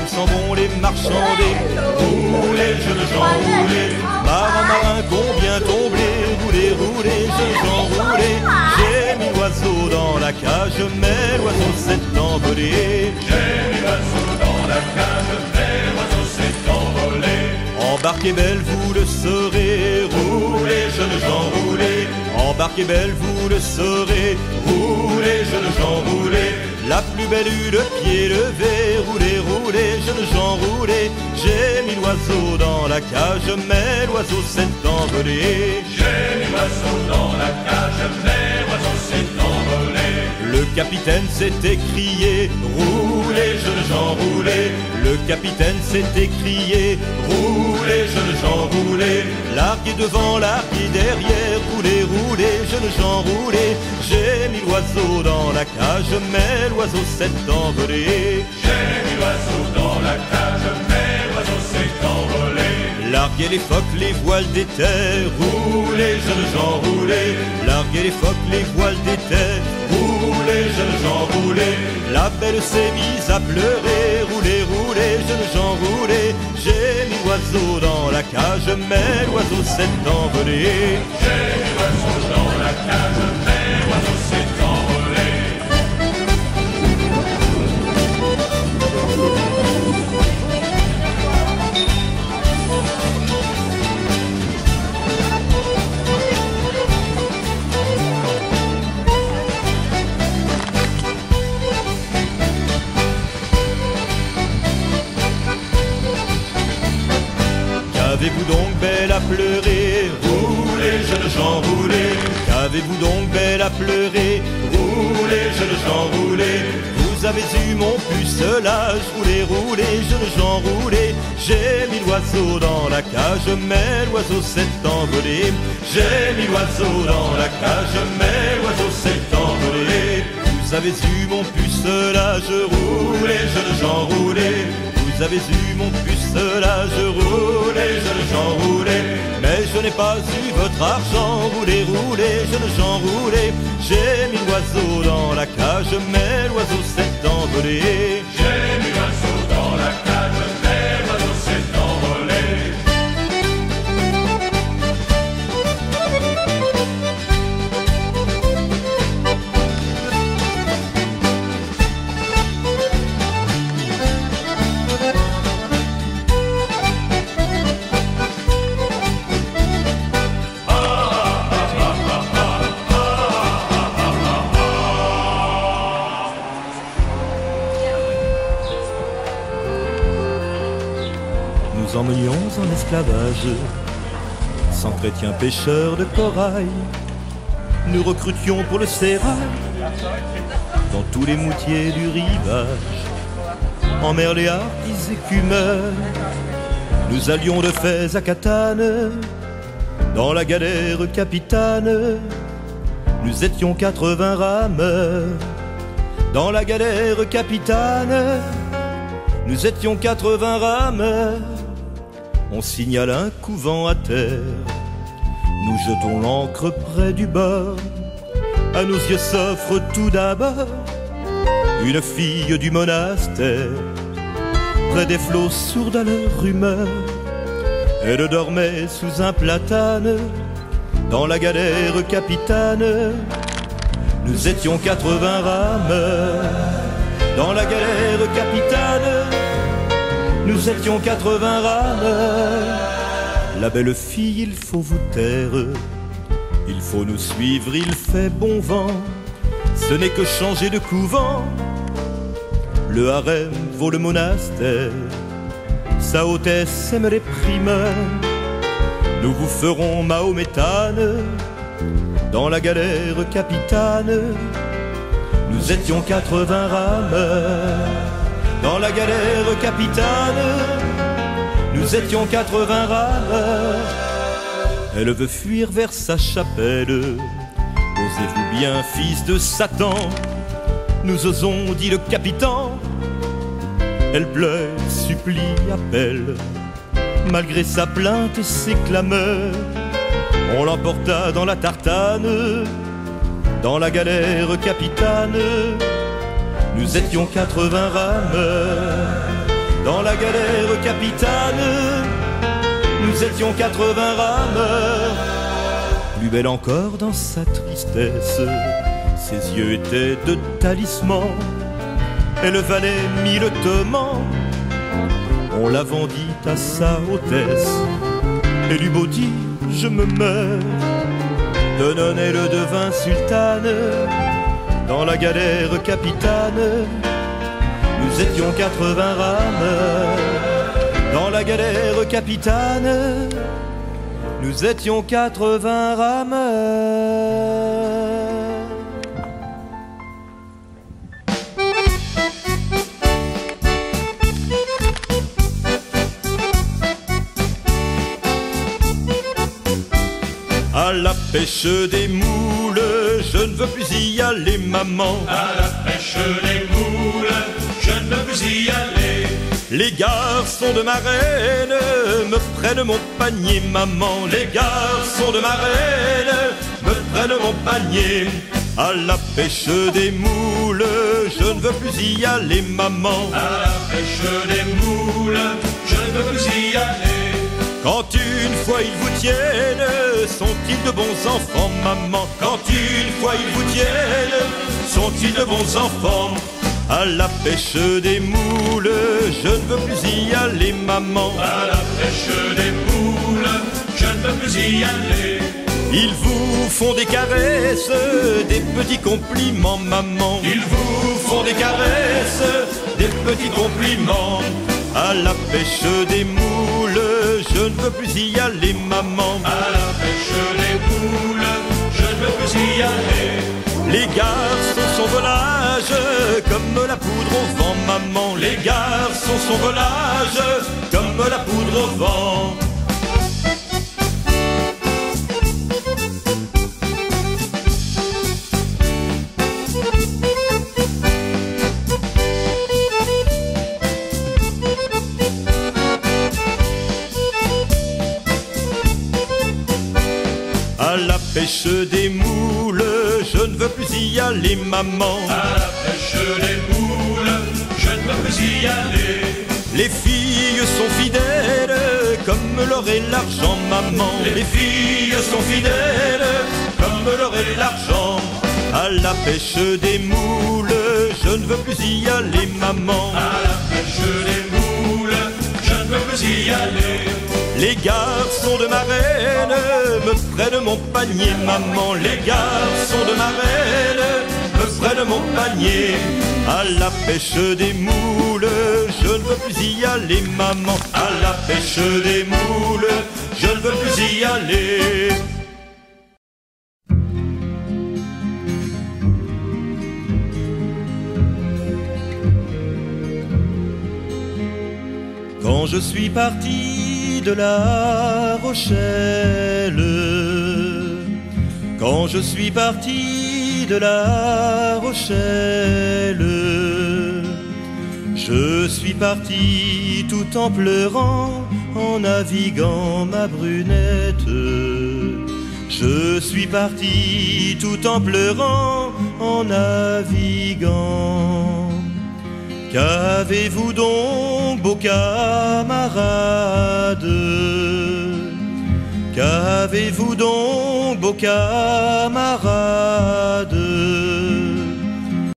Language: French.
s'en vont les marchandés. Roulez, jeunes gens, roulez, marin, marin, combien tomber. Roulez, roulez, jeunes gens, roulez. J'ai mis l'oiseau dans la cage, mais l'oiseau s'est envolé. J'ai mis l'oiseau dans la cage, mais l'oiseau s'est envolé. Embarquez belle, vous le saurez. Roulez, jeunes gens, roulez. Embarquez belle, vous le saurez. Roulez, jeunes gens, roulez. La plus belle eut le pied levé. Roulez, roulez, jeunes gens, roulez. J'ai mis l'oiseau dans la cage, mais l'oiseau s'est envolé. J'ai mis l'oiseau dans la cage, mais l'oiseau s'est envolé. Le capitaine s'est écrié. Roulez, jeunes gens, roulez. Le capitaine s'est écrié. Roulez, jeunes gens, roulez. Larguez devant, larguez derrière. Roulez, roulez, jeunes gens, roulez. J'ai mis l'oiseau dans la cage, mais l'oiseau s'est envolé. J'ai mis l'oiseau dans la cage, mais l'oiseau s'est envolé. Larguez les phoques, les voiles des terres. Roulez, jeunes gens, roulez. Larguez les phoques, les voiles des terres. Roulez, jeunes gens, roulez. La belle s'est mise à pleurer. Roulez, roulez, jeunes gens, roulez. J'ai mis l'oiseau dans la cage, mais l'oiseau s'est envolé. J'ai mis l'oiseau dans la cage, mais l'oiseau s'est envolé. Qu'avez-vous donc belle à pleurer? Roulez, jeunes gens, roulez. Qu'avez-vous donc belle à pleurer? Roulez, jeunes gens, roulez. Vous avez eu mon pucelage. Roulez, roulez, jeunes gens, roulez. J'ai mis l'oiseau dans la cage, mais l'oiseau s'est envolé. J'ai mis l'oiseau dans la cage, mais l'oiseau s'est envolé. Vous avez eu mon pucelage. Roulez, jeunes gens, roulez. Vous avez eu mon pucelage, roulez, jeunes gens, roulez. Mais je n'ai pas eu votre argent, roulez, roulez, jeunes gens, roulez. J'ai mis l'oiseau dans la cage, mais l'oiseau s'est envolé. J'ai mis l'oiseau dans la cage, mais l'oiseau s'est envolé. Nous emmenions en esclavage, sans chrétiens pêcheurs de corail. Nous recrutions pour le sérail, dans tous les moutiers du rivage. En mer les hardis écumeurs, nous allions de Fès à Catane, dans la galère capitane. Nous étions 80 rameurs, dans la galère capitane. Nous étions 80 rameurs. On signale un couvent à terre. Nous jetons l'ancre près du bord. À nos yeux s'offre tout d'abord une fille du monastère. Près des flots sourds à leur rumeur, elle dormait sous un platane, dans la galère capitane. Nous étions 80 rameurs, dans la galère capitane. Nous étions 80 rameurs. La belle fille, il faut vous taire, il faut nous suivre, il fait bon vent. Ce n'est que changer de couvent. Le harem vaut le monastère. Sa hautesse aime les primeurs. Nous vous ferons mahométane, dans la galère capitane. Nous étions 80 rameurs, dans la galère capitane. Nous étions 80 rameurs. Elle veut fuir vers sa chapelle. Osez-vous bien, fils de Satan? Nous osons, dit le capitaine. Elle pleure, supplie, appelle. Malgré sa plainte et ses clameurs, on l'emporta dans la tartane, dans la galère capitane. Nous étions 80 rameurs, dans la galère capitane. Nous étions 80 rameurs, plus belle encore dans sa tristesse. Ses yeux étaient de talismans, elle valait 1000 tommans. On la vendit à sa hôtesse, et du beau dit je me meurs. Donnant elle devint sultane, dans la galère capitane. Nous étions 80 rameurs, dans la galère capitane. Nous étions 80 rameurs. À la pêche des moules, je ne veux plus y aller, maman. À la pêche des moules, je ne veux plus y aller. Les garçons de ma reine me prennent mon panier, maman. Les garçons de ma reine me prennent mon panier. À la pêche des moules, je ne veux plus y aller, maman. À la pêche des moules, je ne veux plus y aller. Quand une fois ils vous tiennent, sont-ils de bons enfants, maman? Quand une fois ils vous tiennent, sont-ils de bons enfants? À la pêche des moules, je ne veux plus y aller, maman. À la pêche des moules, je ne veux plus y aller. Ils vous font des caresses, des petits compliments, maman. Ils vous font des caresses, des petits compliments. À la pêche des moules, je ne veux plus y aller, maman. À la pêche des moules, je ne veux plus y aller. Les garçons sont volages, comme la poudre au vent, maman. Les garçons sont volages, comme la poudre au vent. À la pêche des moules, je ne veux plus y aller, maman. À la pêche des moules, je ne veux plus y aller. Les filles sont fidèles, comme l'or et l'argent, maman. Les filles sont fidèles, comme l'or et l'argent. À la pêche des moules, je ne veux plus y aller, maman. À la pêche des moules, je ne veux plus y aller. Les garçons de ma reine me prennent mon panier, maman. Les garçons de ma reine me prennent mon panier. À la pêche des moules, je ne veux plus y aller, maman. À la pêche des moules, je ne veux plus y aller. Quand je suis parti de La Rochelle, quand je suis parti de La Rochelle, je suis parti tout en pleurant, en naviguant ma brunette. Je suis parti tout en pleurant, en naviguant. Qu'avez-vous donc, beaux camarades? Qu'avez-vous donc, beaux camarades?